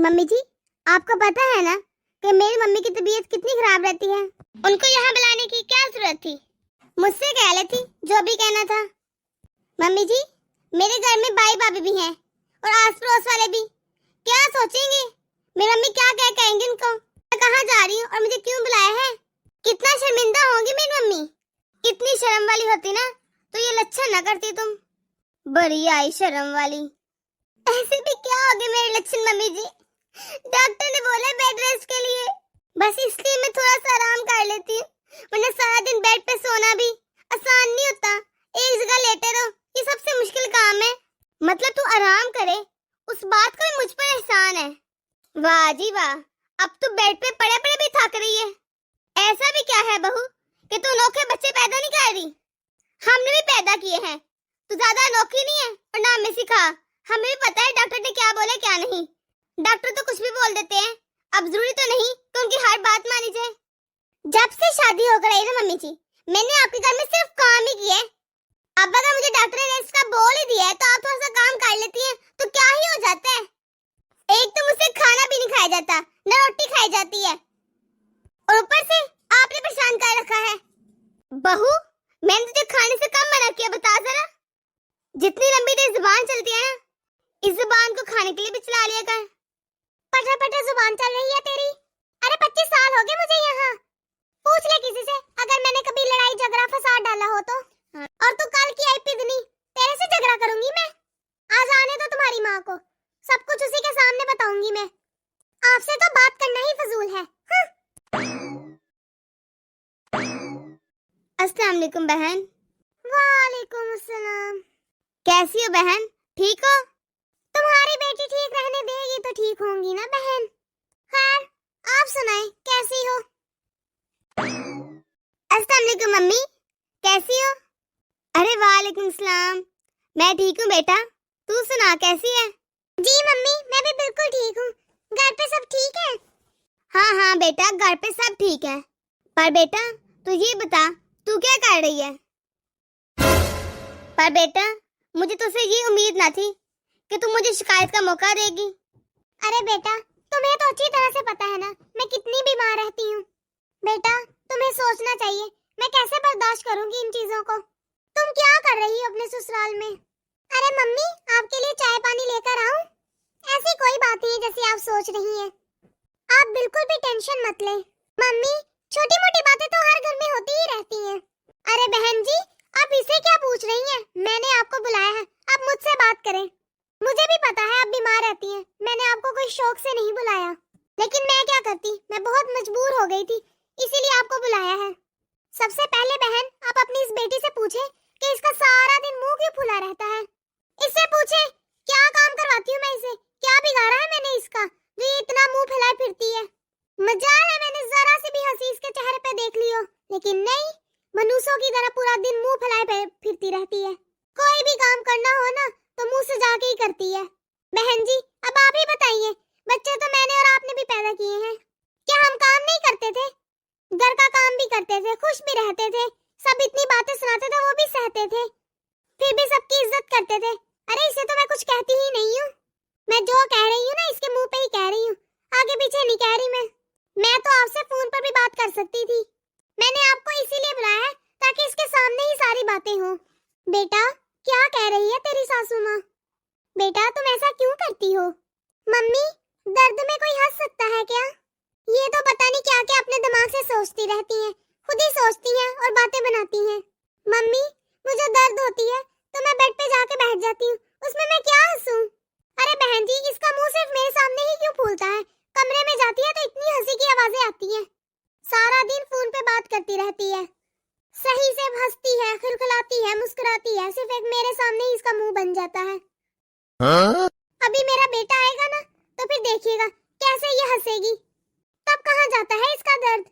Mummy जी, आपको पता है ना कि मेरी मम्मी की तबीयत कितनी खराब रहती है। उनको यहाँ बुलाने की क्या जरूरत थी? मुझसे कह लेती जो भी कहना था। मम्मी जी, मेरे घर में भाई भाभी भी हैं और आस पड़ोस वाले भी। क्या सोचेंगे? मेरी मम्मी क्या क्या कहेंगे उनको? मैं कहाँ जा रही हूँ और मुझे क्यों बुलाया है? कितना शर्मिंदा होगी मेरी मम्मी। इतनी शर्म वाली होती ना तो ये लक्षण ना करती तुम। बड़ी आई शर्म वाली। ऐसे भी क्या हो गए मेरे लक्षण मम्मी जी? डॉक्टर ने बोला बेड रेस्ट के लिए, बस इसलिए मैं थोड़ा सा आराम कर लेती हूँ, वरना सारा दिन बेड पे सोना भी आसान नहीं होता। एक जगह लेटे रहो, ये सबसे मुश्किल काम है। मतलब तू आराम करे, उस बात का भी मुझ पर एहसान है। वाह जी वाह, अब तू बेड पे पड़े पड़े भी थक रही है। ऐसा भी क्या है बहू कि तू अनोखे बच्चे पैदा नहीं कर रही? हमने भी पैदा किए हैं, तू ज्यादा अनोखी नहीं है और ना हमें सिखा। हमें भी पता है डॉक्टर ने क्या बोला क्या नहीं। डॉक्टर तो कुछ भी बोल देते हैं, अब जरूरी तो नहीं कि उनकी हर बात मानी जाए। जब से शादी हो गई ना मम्मी जी, मैंने आपके घर में सिर्फ काम ही किया है। अब अगर मुझे डॉक्टर ने इसका बोल ही दिया है तो आप थोड़ा सा काम कर लेती हैं तो क्या ही हो जाता है। एक तो मुझसे खाना भी नहीं खाया जाता, न रोटी खाई जाती है, और ऊपर से आपने परेशान कर रखा है। बहू, मैंने तुझे खाने से कम मना किया, बता जरा। जितनी लंबी तेरी जुबान चलती है ना, इस जुबान को खाने के लिए भी चला लिया कर। पटा पटा जुबान चल रही है तेरी। अरे 25 साल हो गए मुझे यहाँ। पूछ ले किसी से अगर मैंने कभी लड़ाई झगड़ा फसाद डाला हो तो। और तू कल की आई पिदनी, तेरे से झगड़ा करूंगी मैं। आज आने दो तुम्हारी माँ को, सब कुछ उसी के सामने बताऊंगी मैं। आपसे तो बात करना ही फजूल है। अस्सलाम वालेकुम बहन। वालेकुम अस्सलाम। कैसी हो बहन, ठीक हो? तुम्हारी बेटी ठीक रहने देगी तो ठीक होंगी ना बहन। खैर, आप सुनाएं, कैसी हो? अस्सलाम वालेकुम मम्मी, कैसी हो? अरे वालेकुम सलाम, मैं ठीक हूँ बेटा, तू सुना कैसी है? जी मम्मी, मैं भी बिल्कुल ठीक हूँ। घर पे सब ठीक है? हाँ हाँ बेटा, घर पे सब ठीक है। पर बेटा तू ये बता, तू क्या कर रही है? पर बेटा मुझे तुझसे ये उम्मीद ना थी कि तुम मुझे शिकायत का मौका देगी। अरे बेटा, तुम्हें तो अच्छी तरह से पता है ना मैं कितनी बीमार रहती हूँ। बेटा तुम्हें सोचना चाहिए, मैं कैसे बर्दाश्त करूंगी इन चीजों को। तुम क्या कर रही हो अपने ससुराल में? अरे मम्मी, आपके लिए चाय पानी लेकर आऊं? ऐसी कोई बात नहीं जैसी आप सोच रही हैं। आप बिल्कुल भी टेंशन मत लें। मम्मी, छोटी मोटी बातें तो हर घर में होती ही रहती हैं। अरे बहन जी, आप इसे क्या पूछ रही हैं? मैंने आपको बुलाया है, आप मुझसे बात करें। मुझे भी पता है आप बीमार रहती हैं, मैंने आपको कोई शौक से नहीं बुलाया, लेकिन मैं क्या करती, मैं बहुत मजबूर हो गई थी, इसीलिए आपको बुलाया है। सबसे पहले बहन, आप अपनी इस बेटी से पूछें कि इसका सारा दिन मुंह क्यों फुला रहता है। इससे पूछें क्या काम करवाती हूँ मैं इसे, क्या बिगाड़ा है मैंने इसका जो ये इतना मुंह फैलाए फिरती है। मजाल है मैंने जरा सी भी हंसी इसके चेहरे पे देख ली हो, लेकिन नहीं, मनुष्यों की तरह पूरा दिन मुंह फैलाए फिरती रहती है। कोई भी काम करना हो ना तो मुंह से जाके ही करती है। बहन जी अब आप ही बताइए, बच्चे तो मैंने और आपने भी पैदा किए हैं, क्या हम काम नहीं करते थे? घर का काम भी करते थे, खुश भी रहते थे, सब इतनी बातें सुनाते थे वो भी सहते थे, फिर भी सबकी इज्जत करते थे। अरे इसे तो मैं कुछ कहती ही नहीं हूँ, मैं जो कह रही हूँ ना इसके मुंह पे ही कह रही हूँ, आगे पीछे नहीं कह रही मैं तो आपसे फोन पर भी बात कर सकती थी। मैंने आपको इसीलिए बुलाया है ताकि इसके सामने ही सारी बातें हों। बेटा क्या कह रही है तेरी सासू माँ? बेटा तुम ऐसा क्यों करती हो? मम्मी, दर्द में कोई हंस सकता है क्या? ये तो पता नहीं क्या क्या अपने दिमाग से सोचती रहती हैं, खुद ही सोचती हैं और बातें बनाती हैं। मम्मी, मुझे दर्द होती है तो मैं बेड पे जाके बैठ जाती हूँ, उसमें मैं क्या हंसूं? अरे बहन जी, इसका मुंह सिर्फ मेरे सामने ही क्यों फूलता है? कमरे में जाती है तो इतनी हंसी की आवाजें आती हैं, सारा दिन फोन पे बात करती रहती है, सही से हंसती है, खिलखिलाती है, मुस्कुराती है, सिर्फ एक मेरे सामने ही इसका मुंह बन जाता है। हाँ? अभी मेरा बेटा आएगा ना तो फिर देखिएगा कैसे ये हंसेगी, तब कहाँ जाता है इसका दर्द।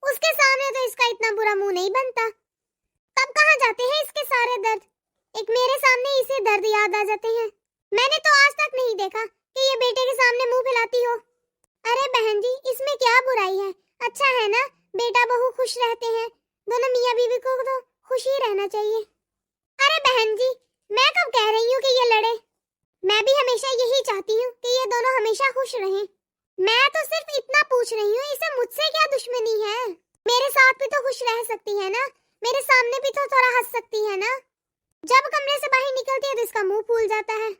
उसके सामने तो इसका इतना बुरा मुंह नहीं बनता, तब कहाँ जाते हैं इसके सारे दर्द। एक मेरे सामने इसे दर्द याद आ जाते हैं। मैंने तो आज तक नहीं देखा कि ये बेटे के सामने मुंह फैलाती हो। अरे बहन जी, इसमें क्या बुराई है, अच्छा है ना, बेटा बहू खुश रहते हैं, दोनों मियाँ बीवी को तो खुश ही रहना चाहिए। अरे बहन जी, मैं कब कह रही हूँ कि ये लड़े? मैं भी हमेशा यही चाहती हूँ कि ये दोनों हमेशा खुश रहें। मैं तो सिर्फ इतना पूछ रही हूँ, इसे मुझसे क्या दुश्मनी है? मेरे साथ भी तो खुश रह सकती है ना, मेरे सामने भी तो थोड़ा हंस सकती है ना। जब कमरे से बाहर निकलती है तो इसका मुंह फूल जाता है।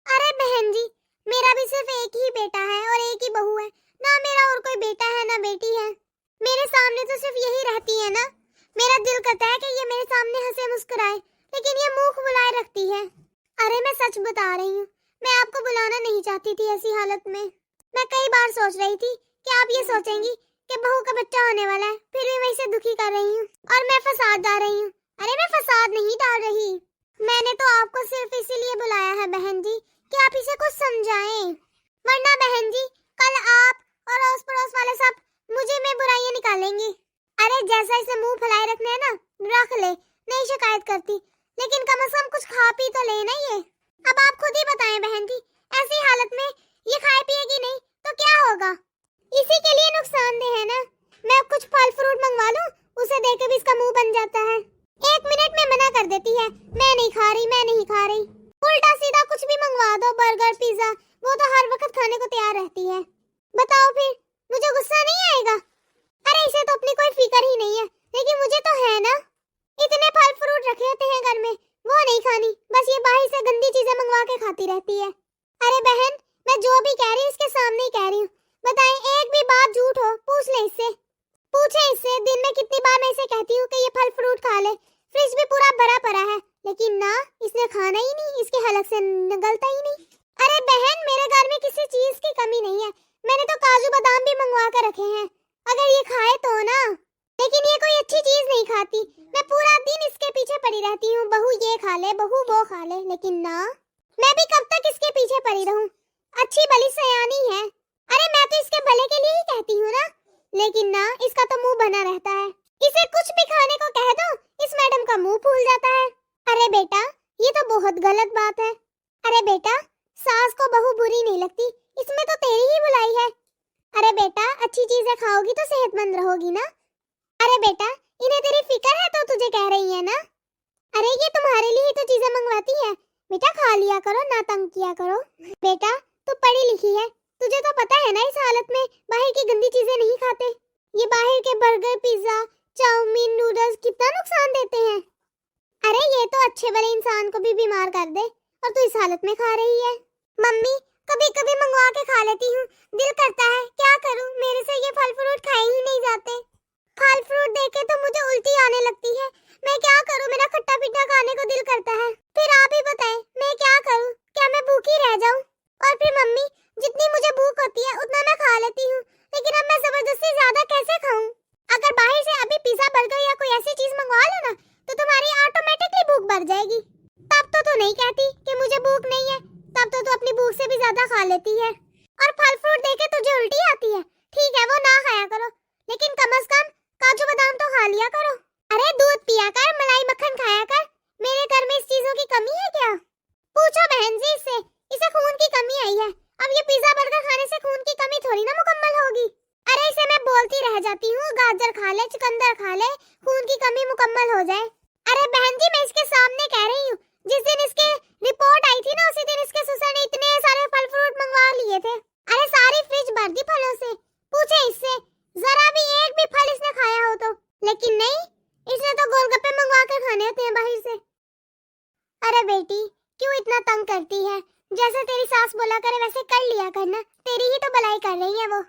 अरे बहन जी, मेरा भी सिर्फ एक ही बेटा है और एक ही बहू है ना, मेरा और कोई बेटा है ना बेटी है। मेरे सामने तो सिर्फ यही रहती है ना। मेरा दिल करता है कि ये मेरे सामने हंसे मुस्कुराए, लेकिन ये मुंह फुलाए रखती है। अरे मैं सच बता रही हूँ, मैं आपको बुलाना नहीं चाहती थी ऐसी हालत में। मैं कई बार सोच रही थी कि आप ये सोचेंगी कि बहू का बच्चा होने वाला है, फिर भी मैं इसे दुखी कर रही हूँ और मैं फसाद डाल रही हूँ। अरे मैं फसाद नहीं डाल रही, मैंने तो आपको सिर्फ इसीलिए बुलाया है बहन जी कि आप इसे कुछ समझाएं। वरना बहन जी कल आप और आस पड़ोस वाले सब मुझे में बुराइयां निकालेंगे। अरे जैसा इसे मुंह फैलाए रखना है ना, रख ले, नहीं शिकायत करती, लेकिन कम से कम कुछ खा पी तो ले ना ये। अब आप खुद ही बताएं बहन जी, ऐसी हालत में ये खाए पिएगी नहीं तो क्या होगा? इसी के लिए नुकसानदेह है ना। मैं कुछ फल फ्रूट मंगवा लूं, उसे देकर भी इसका मुंह बन जाता है। 1 मिनट में मना कर देती है, मैं नहीं खा रही, मैं नहीं खा रही। उल्टा सीधा कुछ भी मंगवा दो, बर्गर पिज्जा, वो तो हर वक्त खाने को तैयार रहती है। बताओ फिर मुझे गुस्सा नहीं आएगा? अरे इसे तो अपनी कोई फिक्र ही नहीं है, लेकिन मुझे तो है ना। इतने फल फ्रूट रखे होते हैं घर में, वो नहीं खानी, बस ये बाहर से गंदी चीजें मंगवा के खाती रहती है। अरे बहन, मैं जो भी कह रही हूँ इसके सामने ही कह रही हूँ। बताएं एक भी बात झूठ हो, पूछ ले इससे, पूछे इससे दिन में कितनी बार मैं इसे कहती हूँ कि ये फल फ्रूट खा ले। फ्रिज भी पूरा भरा पड़ा है, लेकिन ना, इसने खाना ही नहीं, इसके हलक से निकलता ही नहीं। अरे बहन, मेरे घर में किसी चीज की कमी नहीं है, मैंने तो काजू बादाम भी मंगवा कर रखे हैं, अगर ये खाए तो ना। लेकिन ये कोई अच्छी चीज नहीं खाती, मैं पूरा दिन इसके पीछे पड़ी रहती हूँ, बहू ये खा ले, बहू वो खा ले, लेकिन ना, मैं भी कब तक इसके पीछे पड़ी रहूं? अच्छी भली सयानी है। अरे मैं तो इसके भले के लिए ही कहती हूँ ना, लेकिन ना, इसका तो मुंह बना रहता है। इसे कुछ भी खाने को कह दो, इस मैडम का मुंह फूल जाता है। अरे बेटा, ये तो बहुत गलत बात है। अरे बेटा, सास को बहू बुरी नहीं लगती, इसमें तो तेरी ही बुलाई है। अरे बेटा, अच्छी चीजें खाओगी तो सेहतमंद रहोगी ना। अरे बेटा, इन्हें तेरी फिक्र है तो तुझे कह रही है ना। अरे ये तुम्हारे लिए ही तो चीजें मंगवाती है, बेटा खा लिया करो, ना तंग किया करो। बेटा तू पढ़ी लिखी है, तुझे तो पता है ना इस हालत में बाहर की गंदी चीजें नहीं खाते। ये बाहर के बर्गर पिज्जा चाउमीन नूडल्स कितना नुकसान देते हैं। अरे ये तो अच्छे भले इंसान को भी बीमार कर दे, और तू इस हालत में खा रही है। मम्मी कभी कभी मंगवा के खा लेती हूँ, दिल करता है, क्या करूँ, मेरे से ये फल फ्रूट खाए ही नहीं जाते। फल फ्रूट देख के तो मुझे उल्टी आने लगती है, मैं क्या करूँ, मेरा खट्टा पीठा खाने को दिल करता है। फिर आप ही बताएं मैं क्या करूँ, क्या मैं भूखी रह जाऊँ? और फिर मम्मी, जितनी मुझे भूख होती है उतना मैं खा लेती हूँ, लेकिन अब मैं जबरदस्ती ज्यादा कैसे खाऊं? अगर बाहर से अभी पिज्जा बर्गर या कोई ऐसी चीज मंगवा लो ना, तो तुम्हारी ऑटोमेटिकली भूख बढ़ जाएगी। तब तो तू नहीं कहती कि मुझे भूख नहीं है, तब तो तू अपनी भूख से भी ज्यादा खा लेती है। और फल फ्रूट देके तुझे उल्टी आती है, ठीक है वो ना खाया करो, लेकिन कम से कम काजू बादाम तो खा लिया करो। अरे दूध पिया कर, मलाई मक्खन खाया कर, मेरे घर में इस चीजों की कमी है क्या? पूछो बहन जी इससे, इसे खून की कमी आई है, अब ये पिज्जा बर्गर खाने से खून की कमी थोड़ी ना मुकम्मल होगी। अरे इसे मैं बोलती रह जाती हूँ, गाजर खा ले, चुकंदर खा ले, खून की कमी मुकम्मल हो जाए। अरे बहन जी मैं इसके सामने कह रही हूँ, जिस दिन इसके रिपोर्ट आई थी ना, उसी दिन इसके ससुर ने इतने सारे फल फ्रूट मंगवा लिए थे। अरे सारी फ्रिज भर दी फलों से, पूछे इससे जरा भी एक भी फल इसने खाया हो तो, लेकिन नहीं, इसने तो गोलगप्पे मंगवा कर खाने होते हैं बाहर से। अरे बेटी क्यों इतना तंग करती है, जैसे तेरी सास बोला करे वैसे कर लिया करना, तेरी ही तो भलाई कर रही है वो।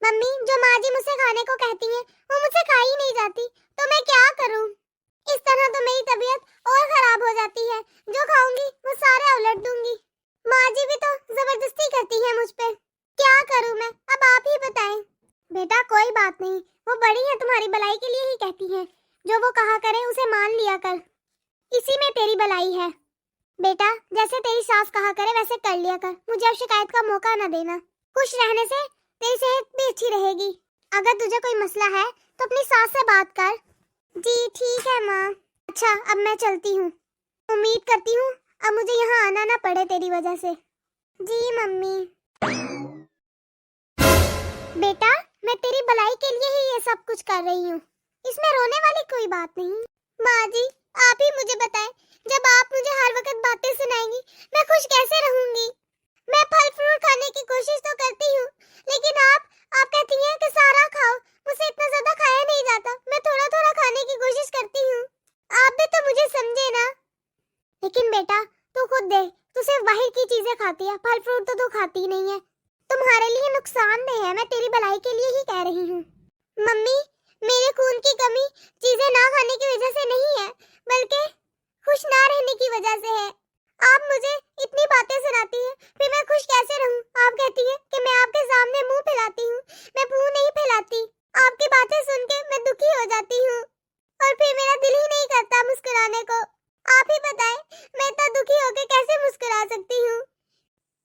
मम्मी जो माँ जी मुझसे खाने को कहती हैं वो मुझसे खा ही नहीं जाती, तो मैं क्या करूँ? इस तरह तो मेरी तबीयत और खराब हो जाती है, जो खाऊंगी वो सारे उलट दूंगी। माँ जी भी तो जबरदस्ती करती है मुझ पे, क्या करूँ मैं, अब आप ही बताएं। बेटा कोई बात नहीं, वो बड़ी है, तुम्हारी भलाई के लिए ही कहती है, जो वो कहा करे उसे मान लिया कर, इसी में तेरी भलाई है। बेटा जैसे तेरी सास कहा करे वैसे कर लिया कर, मुझे अब शिकायत का मौका न देना। खुश रहने से तेरी सेहत भी अच्छी रहेगी। अगर तुझे कोई मसला है तो अपनी सास से बात कर। जी ठीक है माँ। अच्छा अब मैं चलती हूँ, उम्मीद करती हूँ अब मुझे यहाँ आना ना पड़े तेरी वजह से। जी मम्मी। बेटा मैं तेरी भलाई के लिए ही ये सब कुछ कर रही हूँ, इसमें रोने वाली कोई बात नहीं। माँ जी आप ही मुझे बताएं, जब आप मुझे हर वक्त बातें सुनाएंगी मैं खुश कैसे रहूंगी? मैं फल फ्रूट खाने की कोशिश तो करती हूँ, लेकिन आप कहती हैं कि सारा खाओ। मुझसे इतना ज्यादा खाया नहीं जाता, मैं थोड़ा थोड़ा खाने की कोशिश करती हूँ। आप भी तो मुझे समझे ना। लेकिन बेटा तू खुद देख, तू सिर्फ बाहर की चीजें खाती है, फल फ्रूट तो तू खाती नहीं है। तुम्हारे लिए नुकसानदेह है, मैं तेरी भलाई के लिए ही कह रही हूँ। मम्मी, मेरे खून की कमी चीजें ना खाने की वजह से नहीं है, बल्कि खुश ना रहने की वजह से है। आप मुझे इतनी बातें सुनाती हैं, फिर मैं खुश कैसे रहूं? आप कहती हैं कि मैं आपके सामने मुंह फैलाती हूँ, मैं मुंह नहीं फैलाती। आपकी बातें सुन के मैं दुखी हो जाती हूँ और फिर मेरा दिल ही नहीं करता मुस्कुराने को। आप ही बताएं, मैं इतना दुखी होकर कैसे मुस्कुरा सकती हूँ?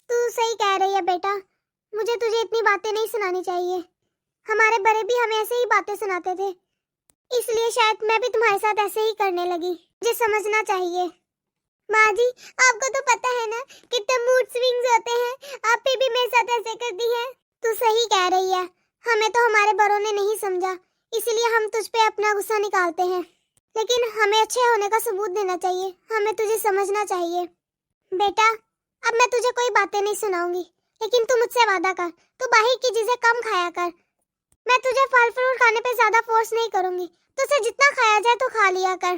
तू सही कह रही है बेटा, मुझे तुझे इतनी बातें नहीं सुनानी चाहिए। हमारे बड़े भी हमें ऐसे ही बातें सुनाते थे, इसलिए शायद मैं भी तुम्हारे साथ ऐसे ही करने लगी। मुझे समझना चाहिए। माँ जी, आपको तो पता है ना कितने मूड स्विंग्स होते हैं, आप फिर भी मेरे साथ ऐसे करती है। तू सही कह रही है, हमें तो हमारे बड़ों ने नहीं समझा, इसलिए हम तुझ पे अपना गुस्सा निकालते हैं। लेकिन हमें अच्छे होने का सबूत देना चाहिए, हमें तुझे समझना चाहिए। बेटा, अब मैं तुझे कोई बातें नहीं सुनाऊंगी, लेकिन तू मुझसे वादा कर, तू बाहर की चीजें कम खाया कर। मैं तुझे फल फ्रूट खाने पे ज्यादा फोर्स नहीं करूंगी, तुझसे जितना खाया जाए तो खा लिया कर।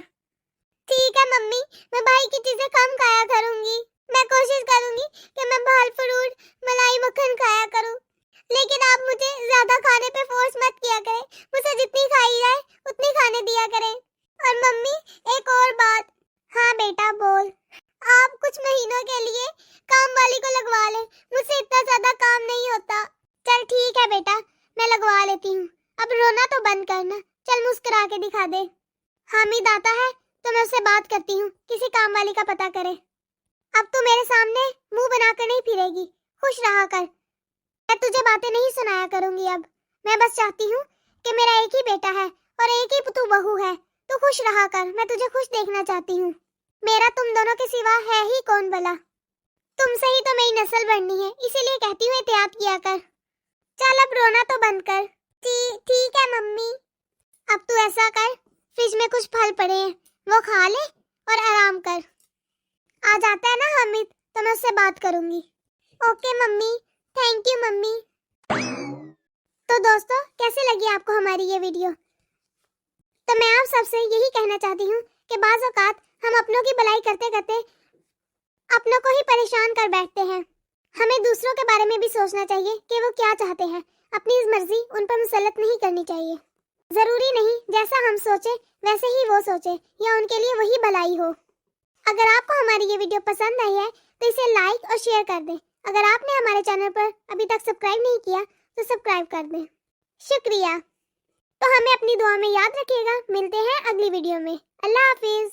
ठीक है मम्मी, मैं बाहर की चीजें कम खाया करूंगी। मैं कोशिश करूंगी कि मैं फल फ्रूट, मलाई, मक्खन खाया करूं। लेकिन आप मुझे ज्यादा खाने पे फोर्स मत किया करें, मुझसे जितनी खाई जाए उतनी खाने दिया करें। और मम्मी, एक और बात। हाँ बेटा बोल। आप कुछ महीनों के लिए काम वाली को लगवा लें, मुझसे इतना ज्यादा काम नहीं होता। चल ठीक है बेटा, मैं लगवा लेती हूँ। अब रोना तो बंद करना, चल मुस्कुरा के दिखा दे। हामिद आता है तो मैं उससे बात करती हूँ, किसी काम वाली का पता करे। अब तू मेरे सामने मुंह बनाकर नहीं फिरेगी, खुश रहा कर। मैं तुझे बातें नहीं सुनाया करूंगी अब। मैं बस चाहती हूँ कि मेरा एक ही बेटा है और एक ही तू बहू है। तू खुश रहा कर, मैं तुझे खुश देखना चाहती हूँ। मेरा तुम दोनों के सिवा है ही कौन भला? तुमसे ही तो मेरी नस्ल बढ़नी है, इसीलिए कहती हूँ एहतियात किया कर। चल अब रोना तो बंद कर। ठीक है मम्मी। अब तू ऐसा कर, फ्रिज में कुछ फल पड़े हैं, वो खा ले और आराम कर। आ जाता है ना हामिद तो मैं उससे बात करूंगी। Okay mummy, thank you mummy. तो दोस्तों, कैसे लगी आपको हमारी ये वीडियो? तो मैं आप सबसे यही कहना चाहती हूँ कि बाज़ औक़ात हम अपनों की भलाई करते करते अपनों को ही परेशान कर बैठते हैं। हमें दूसरों के बारे में भी सोचना चाहिए कि वो क्या चाहते हैं, अपनी मर्जी उन पर मुसल्लत नहीं करनी चाहिए। जरूरी नहीं जैसा हम सोचे वैसे ही वो सोचे या उनके लिए वही भलाई हो। अगर आपको हमारी ये वीडियो पसंद आई है तो इसे लाइक और शेयर कर दें। अगर आपने हमारे चैनल पर अभी तक सब्सक्राइब नहीं किया तो सब्सक्राइब कर दें। शुक्रिया। तो हमें अपनी दुआ में याद रखिएगा। मिलते हैं अगली वीडियो में। अल्लाह हाफिज।